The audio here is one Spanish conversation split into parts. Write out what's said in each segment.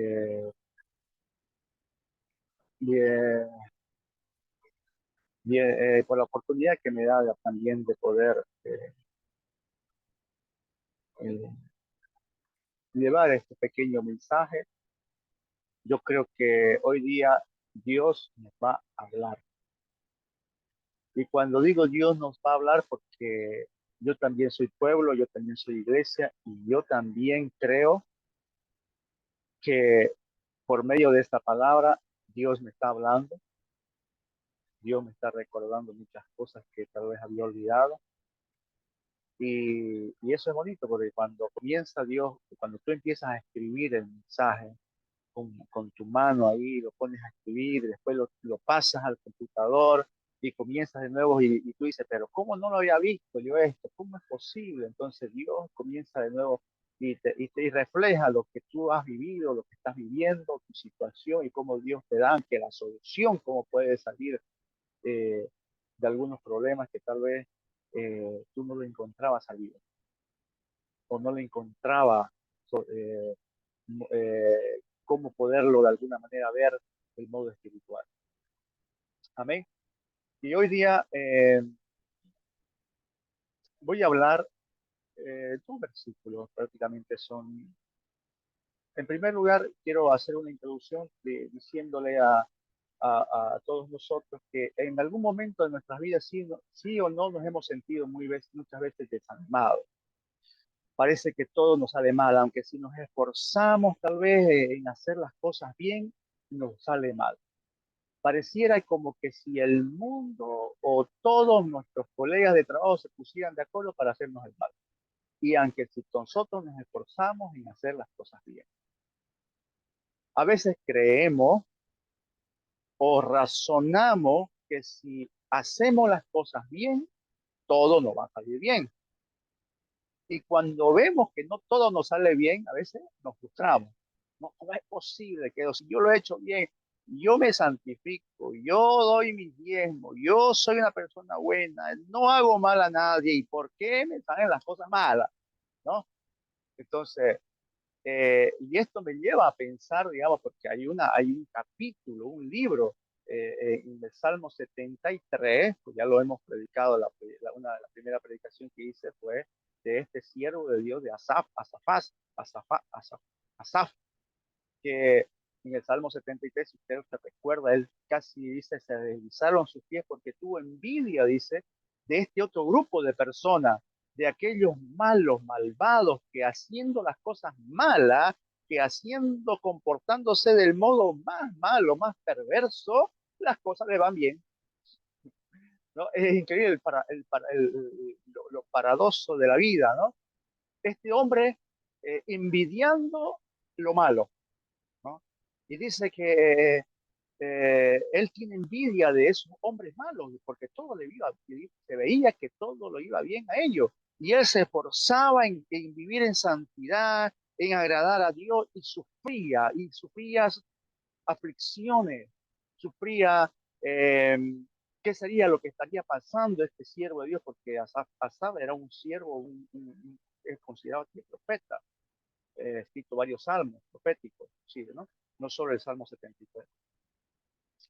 eh, bien, por la oportunidad que me da también de poder eh, llevar este pequeño mensaje. Yo creo que hoy día Dios nos va a hablar. Y cuando digo Dios nos va a hablar, porque yo también soy pueblo, yo también soy iglesia, y yo también creo que por medio de esta palabra Dios me está hablando, Dios me está recordando muchas cosas que tal vez había olvidado. Y eso es bonito, porque cuando comienza Dios, cuando tú empiezas a escribir el mensaje con tu mano ahí, lo pones a escribir, después lo pasas al computador y comienzas de nuevo y tú dices, pero ¿cómo no lo había visto yo esto? ¿Cómo es posible? Entonces Dios comienza de nuevo y refleja lo que tú has vivido, lo que estás viviendo, tu situación y cómo Dios te da que la solución, cómo puedes salir eh, de algunos problemas que tal vez tú no lo encontrabas salida o no le encontraba cómo poderlo de alguna manera ver el modo espiritual. Amén. Y hoy día voy a hablar dos versículos, prácticamente son. En primer lugar, quiero hacer una introducción diciéndole a todos nosotros que en algún momento de nuestras vidas, sí o no, nos hemos sentido muchas veces desanimados. Parece que todo nos sale mal, aunque si nos esforzamos tal vez en hacer las cosas bien, nos sale mal. Pareciera como que si el mundo o todos nuestros colegas de trabajo se pusieran de acuerdo para hacernos el mal. Y aunque si nosotros nos esforzamos en hacer las cosas bien. A veces creemos o razonamos que si hacemos las cosas bien, todo nos va a salir bien. Y cuando vemos que no todo nos sale bien, a veces nos frustramos. No, no es posible que si yo lo he hecho bien, yo me santifico, yo doy mis diezmos, yo soy una persona buena, no hago mal a nadie, ¿y por qué me salen las cosas malas? ¿No? Entonces, y esto me lleva a pensar, digamos, porque hay un capítulo, un libro en el Salmo 73, pues ya lo hemos predicado, una de las primeras predicaciones que hice fue de este siervo de Dios, de Asaf, que en el Salmo 73, si usted se recuerda, él casi dice, se deslizaron sus pies porque tuvo envidia, dice, de este otro grupo de personas, de aquellos malos, malvados, que haciendo las cosas malas, que haciendo, comportándose del modo más malo, más perverso, las cosas le van bien. ¿No? Es increíble lo paradoso de la vida, ¿no? Este hombre envidiando lo malo, ¿no? Y dice que él tiene envidia de esos hombres malos, porque todo le iba, se veía que todo lo iba bien a ellos. Y él se esforzaba en vivir en santidad, en agradar a Dios, y sufría aflicciones, sufría eh, qué sería lo que estaría pasando este siervo de Dios, porque Asaf era un siervo, es considerado aquí profeta, escrito varios salmos proféticos, sí, ¿no? No solo el Salmo 73.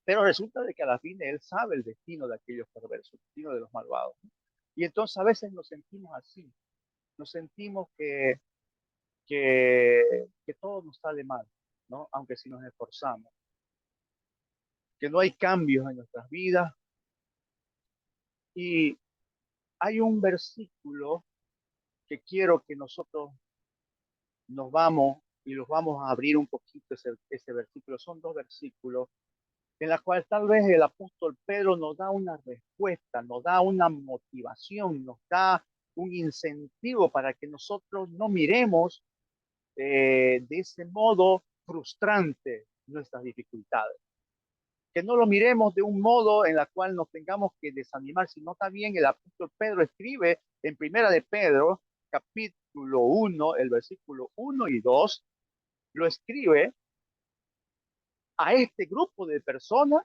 Pero resulta de que a la fin él sabe el destino de aquellos perversos, el destino de los malvados, ¿no? Y entonces a veces nos sentimos así, nos sentimos que todo nos sale mal, ¿no? Aunque si nos esforzamos, que no hay cambios en nuestras vidas. Y hay un versículo que quiero que nosotros nos vamos y los vamos a abrir un poquito ese versículo. Son dos versículos en la cual tal vez el apóstol Pedro nos da una respuesta, nos da una motivación, nos da un incentivo para que nosotros no miremos de ese modo frustrante nuestras dificultades. Que no lo miremos de un modo en la cual nos tengamos que desanimar, sino también el apóstol Pedro escribe en Primera de Pedro, capítulo 1, el versículo 1 y 2, lo escribe a este grupo de personas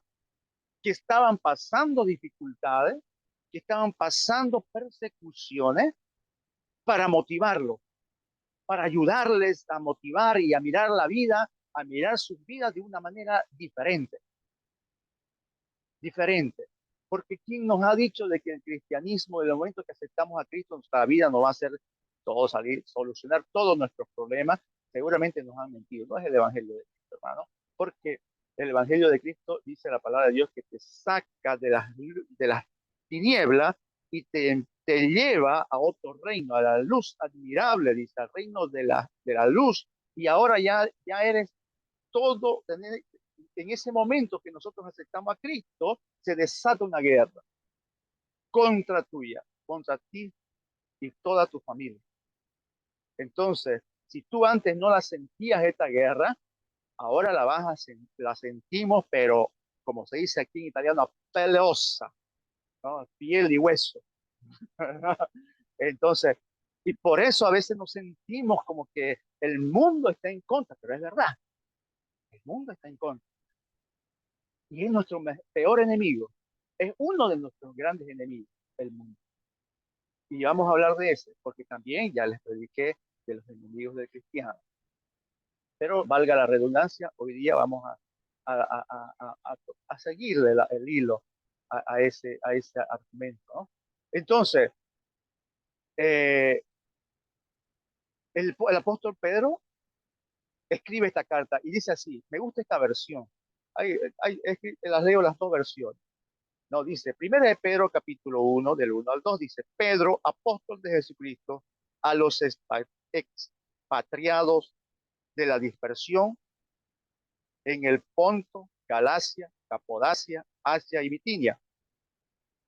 que estaban pasando dificultades, que estaban pasando persecuciones, para motivarlo, para ayudarles a motivar y a mirar la vida a mirar sus vidas de una manera diferente, diferente. Porque ¿quién nos ha dicho de que el cristianismo, en el momento que aceptamos a Cristo, nuestra vida no va a ser todo salir, solucionar todos nuestros problemas? Seguramente nos han mentido. No es el evangelio de Cristo, hermano. Porque el evangelio de Cristo dice la palabra de Dios que te saca de las tinieblas y te lleva a otro reino, a la luz admirable, dice, al reino de la luz. Y ahora ya eres todo, en ese momento que nosotros aceptamos a Cristo, se desata una guerra contra tuya, contra ti y toda tu familia. Entonces, si tú antes no la sentías esta guerra, ahora la sentimos, pero como se dice aquí en italiano, peleosa, ¿no? Piel y hueso. Entonces, y por eso a veces nos sentimos como que el mundo está en contra, pero es verdad, el mundo está en contra. Y es nuestro peor enemigo. Es uno de nuestros grandes enemigos, el mundo. Y vamos a hablar de ese, porque también ya les prediqué de los enemigos del cristiano. Pero valga la redundancia, hoy día vamos a seguirle el hilo a ese argumento, ¿no? Entonces, eh, el apóstol Pedro escribe esta carta y dice así, me gusta esta versión. Las leo las dos versiones. No, dice, primera de Pedro capítulo 1, del 1 al 2, dice, Pedro, apóstol de Jesucristo, a los expatriados de la dispersión en el Ponto, Galacia, Capodacia, Asia y Bitinia,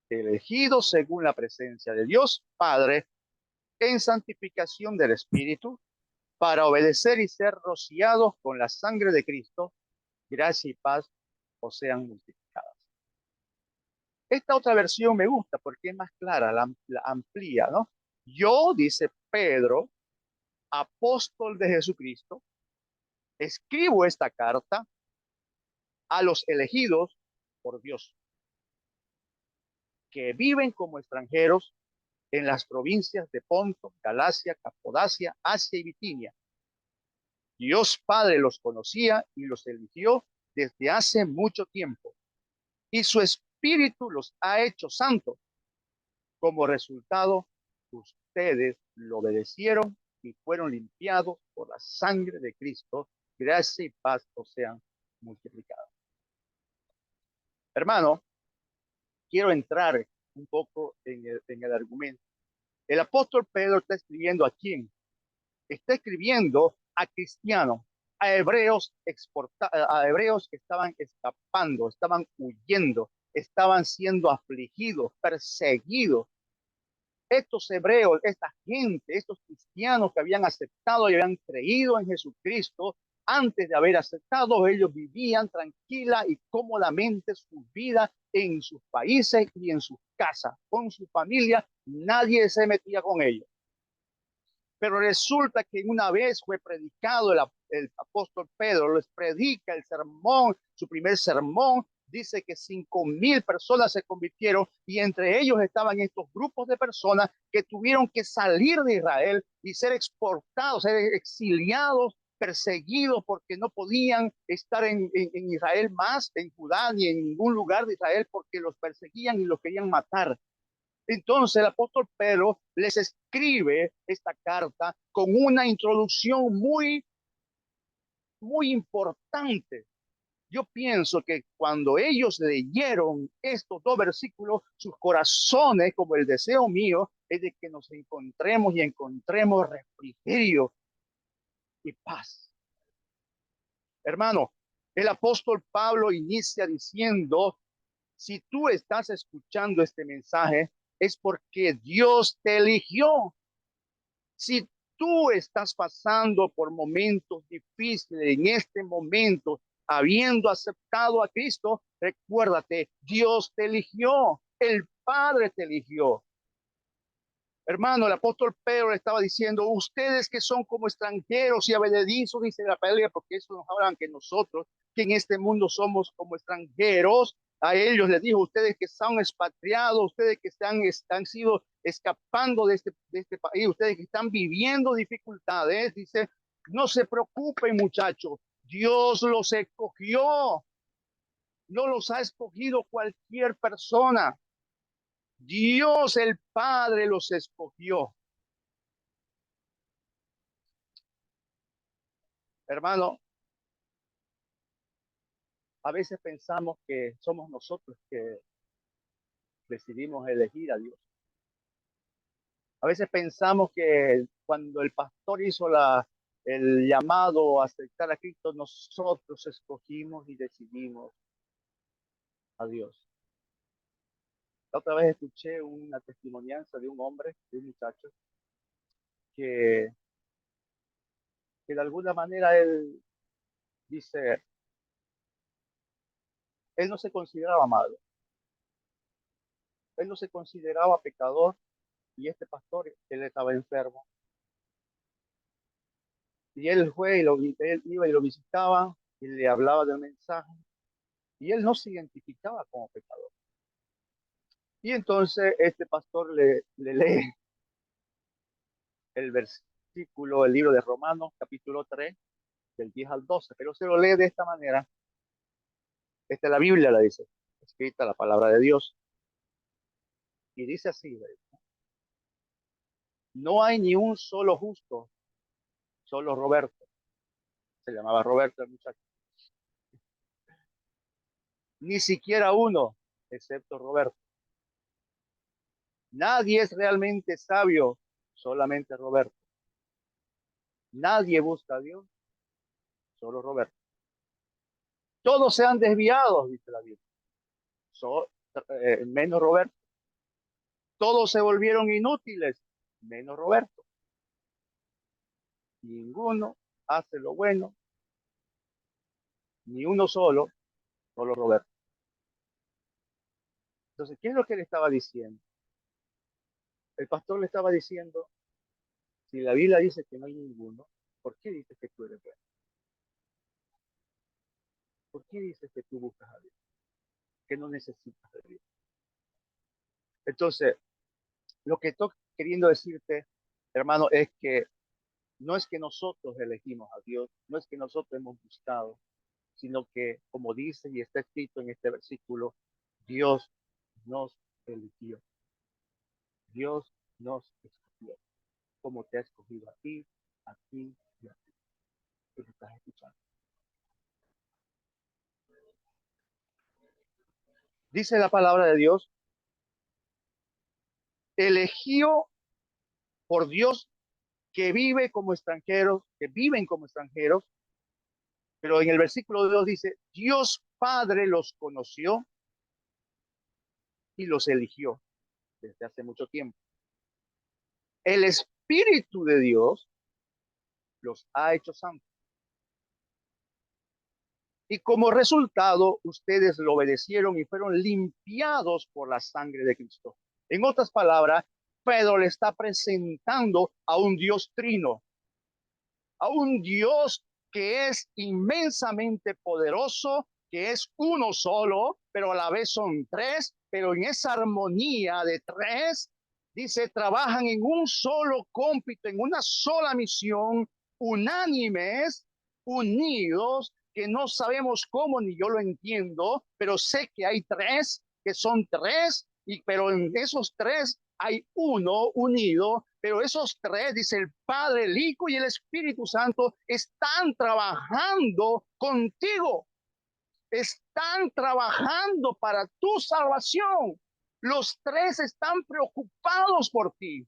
elegidos según la presencia de Dios Padre en santificación del Espíritu, para obedecer y ser rociados con la sangre de Cristo, gracia y paz os sean multiplicadas. Esta otra versión me gusta porque es más clara, la amplía, ¿no? Yo, dice Pedro, apóstol de Jesucristo, escribo esta carta a los elegidos por Dios, que viven como extranjeros en las provincias de Ponto, Galacia, Capodacia, Asia y Bitinia. Dios Padre los conocía y los eligió desde hace mucho tiempo, y su Espíritu los ha hecho santos. Como resultado, ustedes lo obedecieron y fueron limpiados por la sangre de Cristo. Gracia y paz os sean multiplicadas. Hermano, quiero entrar un poco en el argumento. El apóstol Pedro está escribiendo a quién? Está escribiendo a cristianos, a hebreos que estaban escapando, estaban huyendo, estaban siendo afligidos, perseguidos. Estos hebreos, esta gente, estos cristianos que habían aceptado y habían creído en Jesucristo, antes de haber aceptado, ellos vivían tranquila y cómodamente su vida en sus países y en sus casas, con su familia. Nadie se metía con ellos. Pero resulta que una vez fue predicado el apóstol Pedro, les predica el sermón, su primer sermón, dice que 5,000 personas se convirtieron y entre ellos estaban estos grupos de personas que tuvieron que salir de Israel y ser exportados, ser exiliados, perseguidos porque no podían estar en Israel más, en Judá ni en ningún lugar de Israel porque los perseguían y los querían matar. Entonces el apóstol Pedro les escribe esta carta con una introducción muy, muy importante. Yo pienso que cuando ellos leyeron estos dos versículos, sus corazones, como el deseo mío, es de que nos encontremos y encontremos refrigerio y paz. Hermano, el apóstol Pablo inicia diciendo, si tú estás escuchando este mensaje, es porque Dios te eligió. Si tú estás pasando por momentos difíciles en este momento, habiendo aceptado a Cristo, recuérdate, Dios te eligió, el Padre te eligió. Hermano, el apóstol Pedro le estaba diciendo, ustedes que son como extranjeros y abededizos, dice la Biblia, porque eso nos hablan que nosotros, que en este mundo somos como extranjeros, a ellos les dijo, ustedes que son expatriados, ustedes que han sido escapando de este país, ustedes que están viviendo dificultades, dice, no se preocupen muchachos, Dios los escogió. No los ha escogido cualquier persona. Dios el Padre los escogió. Hermano, a veces pensamos que somos nosotros que decidimos elegir a Dios. A veces pensamos que cuando el pastor hizo el llamado a aceptar a Cristo, nosotros escogimos y decidimos a Dios. La otra vez escuché una testimonianza de un hombre, de un muchacho, que, que de alguna manera él dice, él no se consideraba malo, él no se consideraba pecador, y este pastor, él estaba enfermo. Y él fue él iba y lo visitaba y le hablaba del mensaje, y él no se identificaba como pecador. Y entonces este pastor le lee el versículo, el libro de Romanos, capítulo 3, del 10 al 12, pero se lo lee de esta manera. Esta es la Biblia, la dice, escrita la palabra de Dios. Y dice así, no hay ni un solo justo, solo Roberto. Se llamaba Roberto el muchacho. Ni siquiera uno, excepto Roberto. Nadie es realmente sabio, solamente Roberto. Nadie busca a Dios, solo Roberto. Todos se han desviado, dice la Biblia. Menos Roberto. Todos se volvieron inútiles, menos Roberto. Ninguno hace lo bueno, ni uno solo, solo Roberto. Entonces, ¿qué es lo que le estaba diciendo? El pastor le estaba diciendo, si la Biblia dice que no hay ninguno, ¿por qué dices que tú eres bueno? ¿Por qué dices que tú buscas a Dios? Que no necesitas de Dios. Entonces, lo que estoy queriendo decirte, hermano, es que no es que nosotros elegimos a Dios, no es que nosotros hemos buscado, sino que, como dice y está escrito en este versículo, Dios nos eligió. Dios nos escogió, como te ha escogido a ti, a ti y a ti. ¿Qué te estás escuchando? Dice la palabra de Dios, elegido por Dios que vive como extranjeros, que viven como extranjeros, pero en el versículo 2 dice, Dios Padre los conoció y los eligió desde hace mucho tiempo. El Espíritu de Dios los ha hecho santos. Y como resultado, ustedes lo obedecieron y fueron limpiados por la sangre de Cristo. En otras palabras, Pedro le está presentando a un Dios trino, a un Dios que es inmensamente poderoso, que es uno solo, pero a la vez son tres, pero en esa armonía de tres, dice, trabajan en un solo cómpito, en una sola misión, unánimes, unidos, que no sabemos cómo ni yo lo entiendo, pero sé que hay tres, que son tres, pero en esos tres hay uno unido, pero esos tres, dice el Padre, el Hijo y el Espíritu Santo, están trabajando contigo, están trabajando para tu salvación. Los tres están preocupados por ti.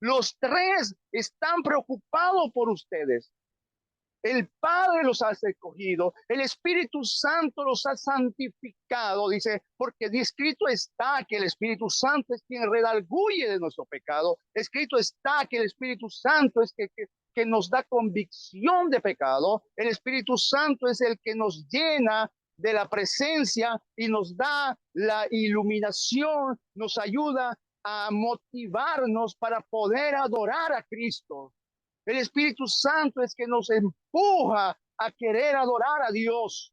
Los tres están preocupados por ustedes. El Padre los ha escogido, el Espíritu Santo los ha santificado, dice, porque escrito está que el Espíritu Santo es quien redarguye de nuestro pecado. Escrito está que el Espíritu Santo es que nos da convicción de pecado. El Espíritu Santo es el que nos llena de la presencia y nos da la iluminación, nos ayuda a motivarnos para poder adorar a Cristo. El Espíritu Santo es que nos empuja a querer adorar a Dios.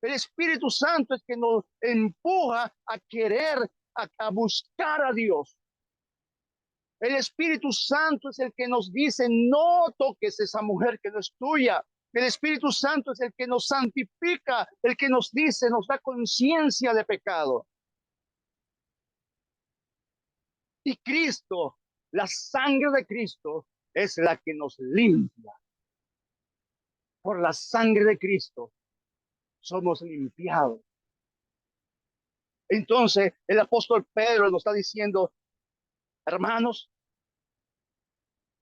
El Espíritu Santo es que nos empuja a querer, a buscar a Dios. El Espíritu Santo es el que nos dice, no toques esa mujer que no es tuya. El Espíritu Santo es el que nos santifica, el que nos dice, nos da conciencia de pecado. Y Cristo, la sangre de Cristo, es la que nos limpia. Por la sangre de Cristo somos limpiados. Entonces, el apóstol Pedro nos está diciendo, hermanos,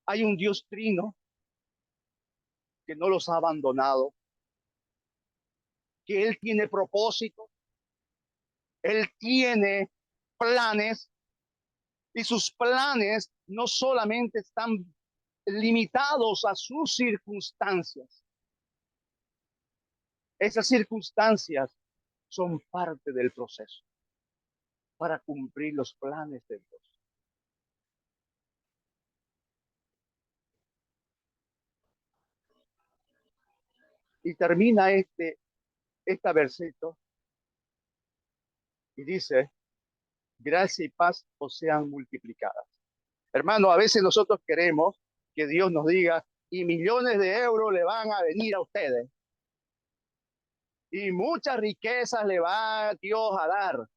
hay un Dios trino que no los ha abandonado, que Él tiene propósito, Él tiene planes, y sus planes no solamente están limitados a sus circunstancias. Esas circunstancias son parte del proceso para cumplir los planes de Dios. Y termina este versito y dice, gracia y paz os sean multiplicadas. Hermano, a veces nosotros queremos que Dios nos diga, y millones de euros le van a venir a ustedes. Y muchas riquezas le va Dios a dar.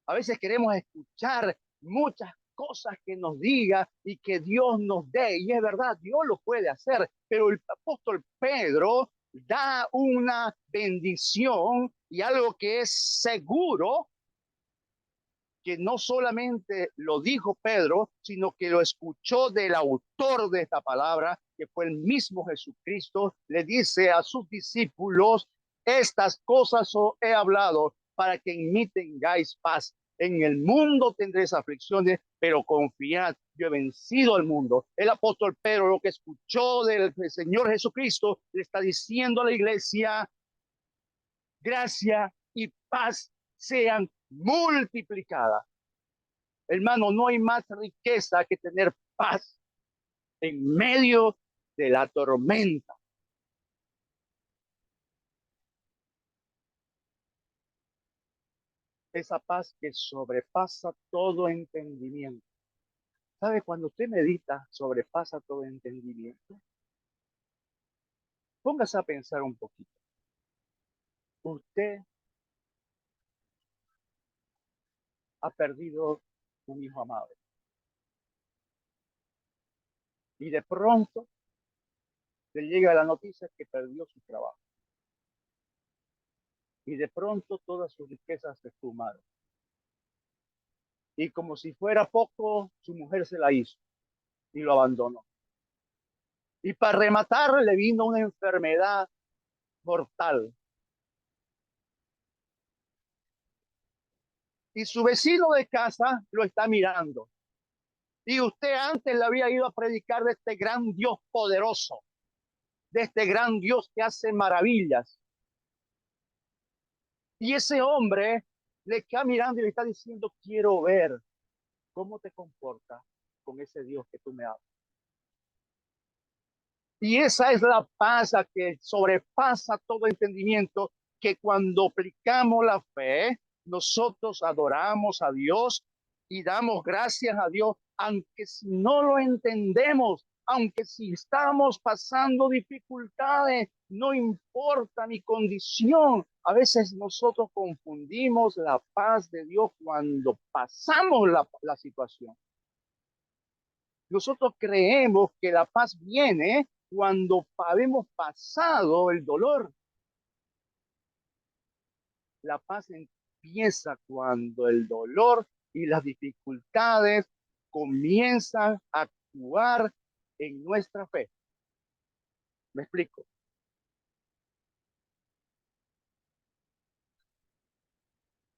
A veces queremos escuchar muchas cosas que nos diga y que Dios nos dé. Y es verdad, Dios lo puede hacer. Pero el apóstol Pedro da una bendición y algo que es seguro, que no solamente lo dijo Pedro, sino que lo escuchó del autor de esta palabra, que fue el mismo Jesucristo. Le dice a sus discípulos, estas cosas os he hablado para que en mí tengáis paz. En el mundo tendréis aflicciones, pero confiad, yo he vencido al mundo. El apóstol Pedro, lo que escuchó del Señor Jesucristo, le está diciendo a la iglesia, gracia y paz sean multiplicadas. Hermano, no hay más riqueza que tener paz en medio de la tormenta. Esa paz que sobrepasa todo entendimiento. ¿Sabe? Cuando usted medita, sobrepasa todo entendimiento. Póngase a pensar un poquito. Usted ha perdido un hijo amado. Y de pronto le llega la noticia que perdió su trabajo. Y de pronto todas sus riquezas se esfumaron. Y como si fuera poco, su mujer se la hizo y lo abandonó. Y para rematar le vino una enfermedad mortal. Y su vecino de casa lo está mirando. Y usted antes le había ido a predicar de este gran Dios poderoso, de este gran Dios que hace maravillas. Y ese hombre le está mirando y le está diciendo, quiero ver cómo te comportas con ese Dios que tú me hablas. Y esa es la paz que sobrepasa todo entendimiento, que cuando aplicamos la fe, nosotros adoramos a Dios y damos gracias a Dios, aunque si no lo entendemos, aunque si estamos pasando dificultades, no importa mi condición. A veces nosotros confundimos la paz de Dios cuando pasamos la situación. Nosotros creemos que la paz viene cuando habemos pasado el dolor. La paz empieza cuando el dolor y las dificultades comienzan a actuar en nuestra fe. ¿Me explico?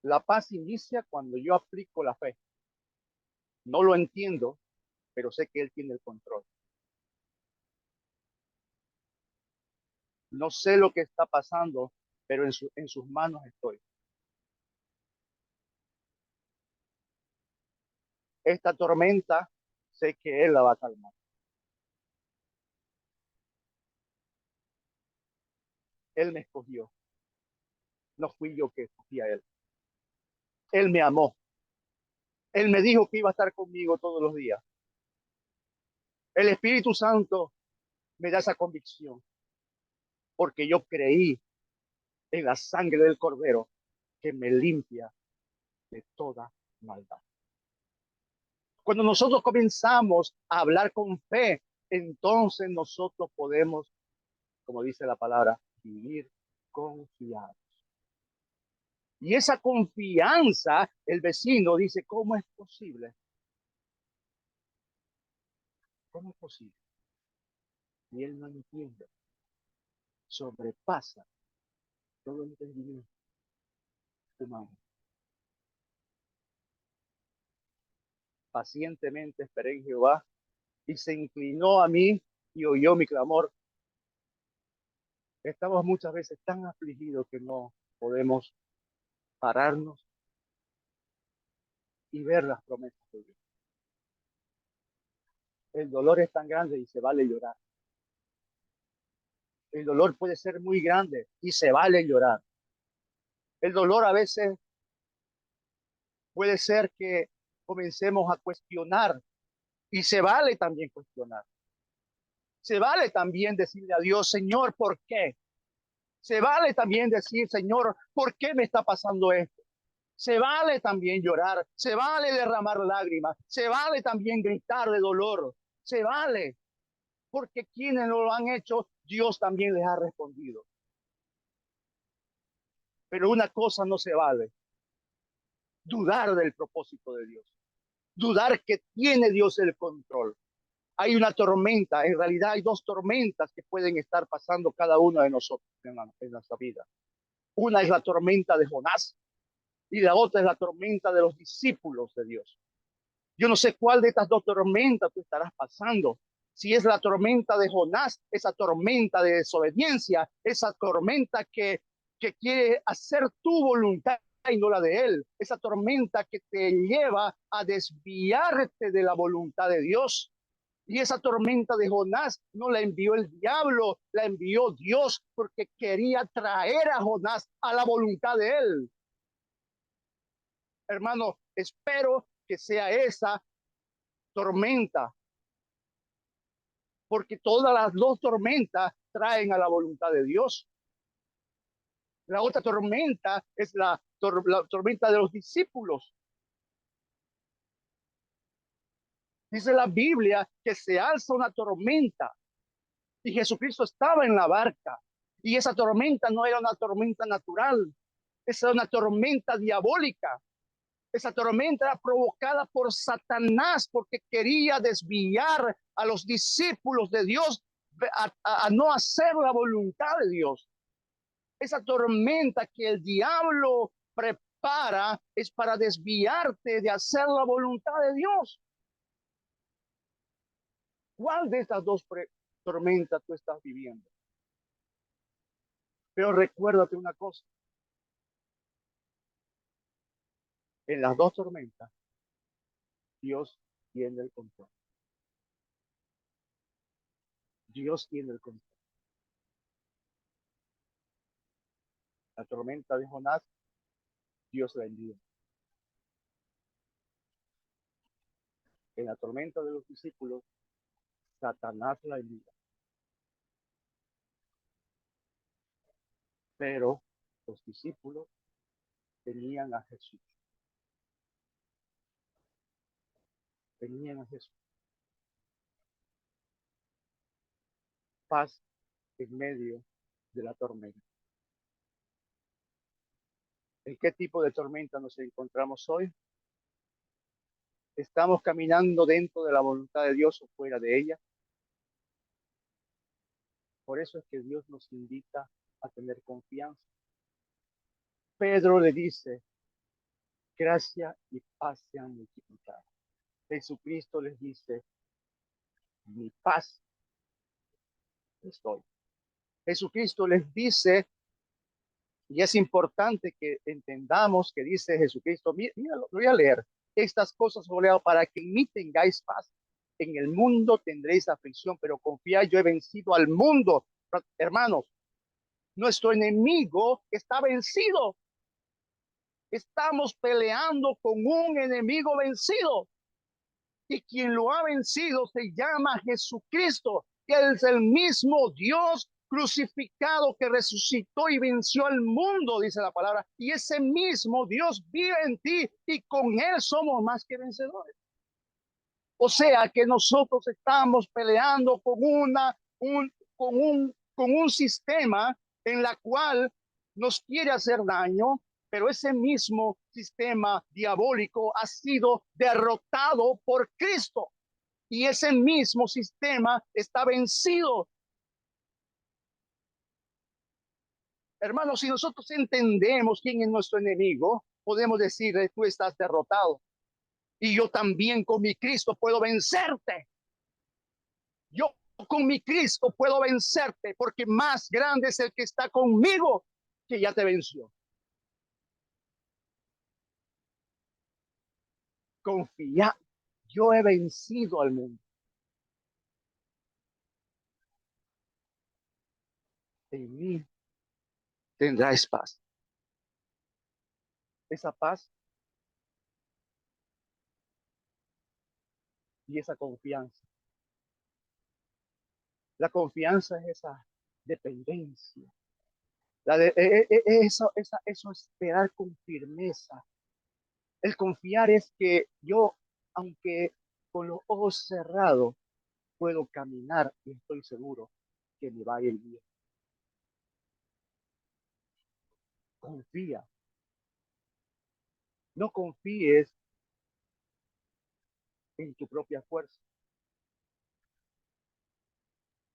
La paz inicia cuando yo aplico la fe. No lo entiendo, pero sé que Él tiene el control. No sé lo que está pasando, pero en sus manos estoy. Esta tormenta, sé que Él la va a calmar. Él me escogió, no fui yo que escogí a Él. Él me amó. Él me dijo que iba a estar conmigo todos los días. El Espíritu Santo me da esa convicción. porque yo creí en la sangre del Cordero que me limpia de toda maldad. Cuando nosotros comenzamos a hablar con fe, entonces nosotros podemos, como dice la palabra, vivir confiados. Y esa confianza, el vecino dice, ¿cómo es posible? ¿Cómo es posible? Y él no entiende. Sobrepasa todo entendimiento humano. Pacientemente esperé en Jehová y se inclinó a mí y oyó mi clamor. Estamos muchas veces tan afligidos que no podemos pararnos y ver las promesas de Dios. El dolor es tan grande y se vale llorar. El dolor puede ser muy grande y se vale llorar. El dolor a veces puede ser que comencemos a cuestionar y se vale también cuestionar. Se vale también decirle a Dios, Señor, ¿por qué? Se vale también decir, Señor, ¿por qué me está pasando esto? Se vale también llorar, se vale derramar lágrimas, se vale también gritar de dolor, se vale, porque quienes no lo han hecho, Dios también les ha respondido. Pero una cosa no se vale, dudar del propósito de Dios, dudar que tiene Dios el control. Hay una tormenta, en realidad hay dos tormentas que pueden estar pasando cada uno de nosotros en nuestra vida. Una es la tormenta de Jonás y la otra es la tormenta de los discípulos de Dios. Yo no sé cuál de estas dos tormentas tú estarás pasando. Si es la tormenta de Jonás, esa tormenta de desobediencia, esa tormenta que quiere hacer tu voluntad y no la de él, esa tormenta que te lleva a desviarte de la voluntad de Dios. Y esa tormenta de Jonás no la envió el diablo, la envió Dios porque quería traer a Jonás a la voluntad de él. Hermano, espero que sea esa tormenta, porque todas las dos tormentas traen a la voluntad de Dios. La otra tormenta es la tormenta de los discípulos. Dice la Biblia que se alza una tormenta y Jesucristo estaba en la barca y esa tormenta no era una tormenta natural, esa era una tormenta diabólica. Esa tormenta era provocada por Satanás porque quería desviar a los discípulos de Dios a no hacer la voluntad de Dios. Esa tormenta que el diablo prepara es para desviarte de hacer la voluntad de Dios. ¿Cuál de estas dos tormentas tú estás viviendo? Pero recuérdate una cosa. En las dos tormentas, Dios tiene el control. Dios tiene el control. La tormenta de Jonás, Dios la envió. En la tormenta de los discípulos, Satanás la envía. Pero los discípulos tenían a Jesús. Tenían a Jesús. Paz en medio de la tormenta. ¿En qué tipo de tormenta nos encontramos hoy? ¿Estamos caminando dentro de la voluntad de Dios o fuera de ella? Por eso es que Dios nos invita a tener confianza. Pedro le dice, gracia y paz sean multiplicadas. Jesucristo les dice, mi paz les doy. Jesucristo les dice, y es importante que entendamos que dice Jesucristo, mira, lo voy a leer, estas cosas os leo para que en mí tengáis paz. En el mundo tendréis aflicción, pero confiad, yo he vencido al mundo. Hermanos, nuestro enemigo está vencido. Estamos peleando con un enemigo vencido. Y quien lo ha vencido se llama Jesucristo, que es el mismo Dios crucificado que resucitó y venció al mundo, dice la palabra. Y ese mismo Dios vive en ti y con él somos más que vencedores. O sea que nosotros estamos peleando con un sistema en la cual nos quiere hacer daño, pero ese mismo sistema diabólico ha sido derrotado por Cristo y ese mismo sistema está vencido. Hermanos, si nosotros entendemos quién es nuestro enemigo, podemos decirle, tú estás derrotado y yo también con mi Cristo puedo vencerte. Yo con mi Cristo puedo vencerte porque más grande es el que está conmigo que ya te venció. Confía, yo he vencido al mundo. En mí tendrás paz. Esa paz y esa confianza. La confianza es esa dependencia. Eso esperar con firmeza. El confiar es que yo, aunque con los ojos cerrados, puedo caminar y estoy seguro que me va a ir bien. Confía. No confíes en tu propia fuerza.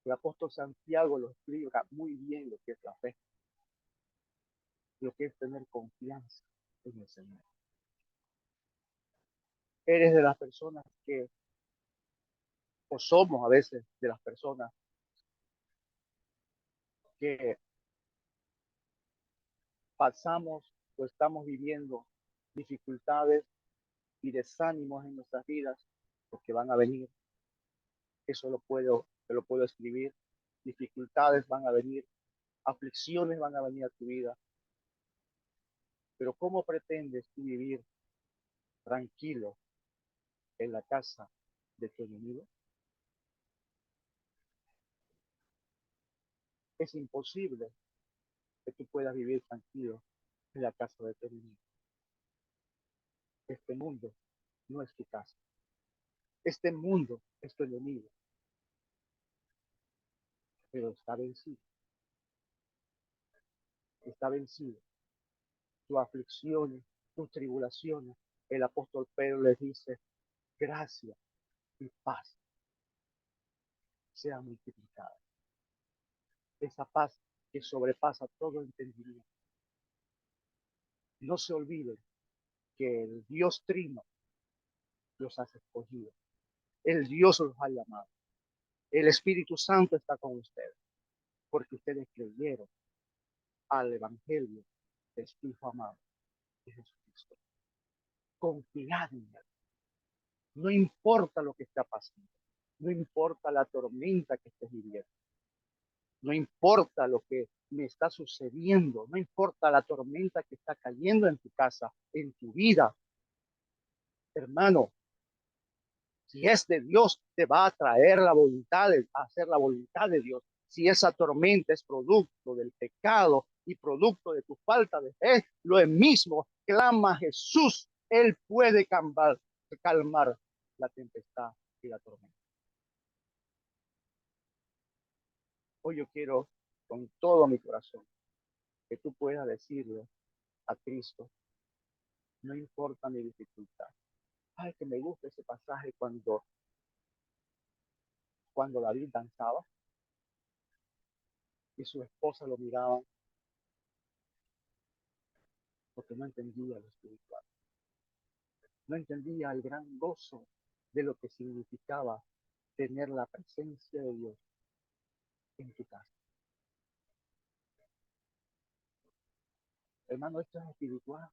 El apóstol Santiago lo explica muy bien lo que es la fe, lo que es tener confianza en el Señor. Eres de las personas que, o somos a veces de las personas que pasamos o estamos viviendo dificultades y desánimos en nuestras vidas, porque van a venir. Eso te lo puedo escribir. Dificultades van a venir, aflicciones van a venir a tu vida. Pero ¿cómo pretendes tú vivir tranquilo en la casa de tu enemigo? Es imposible que tú puedas vivir tranquilo en la casa de tu enemigo. Este mundo no es tu casa. Este mundo es tu enemigo, pero está vencido. Está vencido. Tus aflicciones, tus tribulaciones. El apóstol Pedro les dice, gracia y paz sea multiplicada. Esa paz que sobrepasa todo entendimiento. No se olviden que el Dios Trino los ha escogido. El Dios los ha llamado. El Espíritu Santo está con ustedes, porque ustedes creyeron al Evangelio de su Hijo amado, de Jesucristo. Confiad en Él. No importa lo que está pasando. No importa la tormenta que estés viviendo. No importa lo que me está sucediendo. No importa la tormenta que está cayendo en tu casa, en tu vida. Hermano, si es de Dios, te va a traer la voluntad de hacer la voluntad de Dios. Si esa tormenta es producto del pecado y producto de tu falta de fe, lo mismo clama Jesús. Él puede calmar la tempestad y la tormenta. Hoy yo quiero con todo mi corazón que tú puedas decirle a Cristo, no importa mi dificultad. Ay, que me gusta ese pasaje cuando David danzaba y su esposa lo miraba porque no entendía lo espiritual. No entendía el gran gozo de lo que significaba tener la presencia de Dios en tu casa. Hermano, esto es espiritual.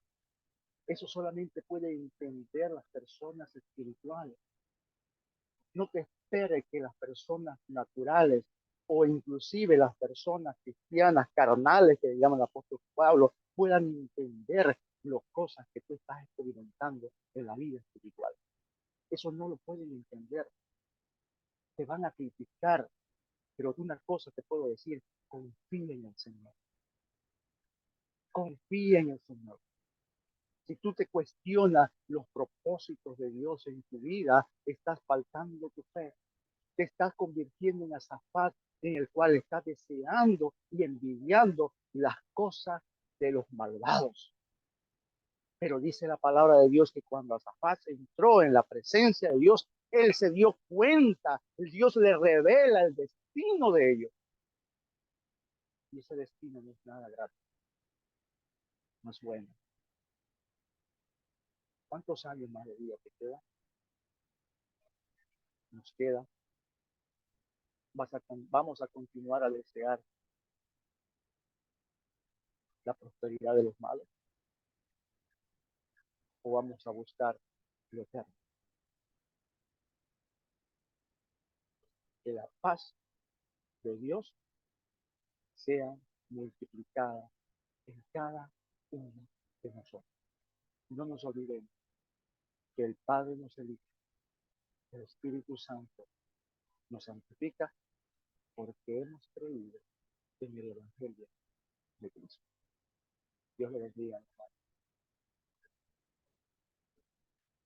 Eso solamente puede entender las personas espirituales. No te espere que las personas naturales o inclusive las personas cristianas carnales que llaman el apóstol Pablo puedan entender las cosas que tú estás experimentando en la vida espiritual. Eso no lo pueden entender. Te van a criticar, Pero una cosa te puedo decir, confía en el Señor. Confía en el Señor. Si tú te cuestionas los propósitos de Dios en tu vida, estás faltando tu fe. Te estás convirtiendo en Azafat, en el cual estás deseando y envidiando las cosas de los malvados. Pero dice la palabra de Dios que cuando Azafat entró en la presencia de Dios, él se dio cuenta, el Dios le revela el destino de ellos. Y ese destino no es nada grato, no es bueno. ¿Cuántos años más de vida te queda? Nos queda. Vamos a continuar a desear la prosperidad de los malos o vamos a buscar lo eterno. Que la paz de Dios sea multiplicada en cada uno de nosotros. No nos olvidemos que el Padre nos elige, el Espíritu Santo nos santifica porque hemos creído en el Evangelio de Cristo. Dios le bendiga.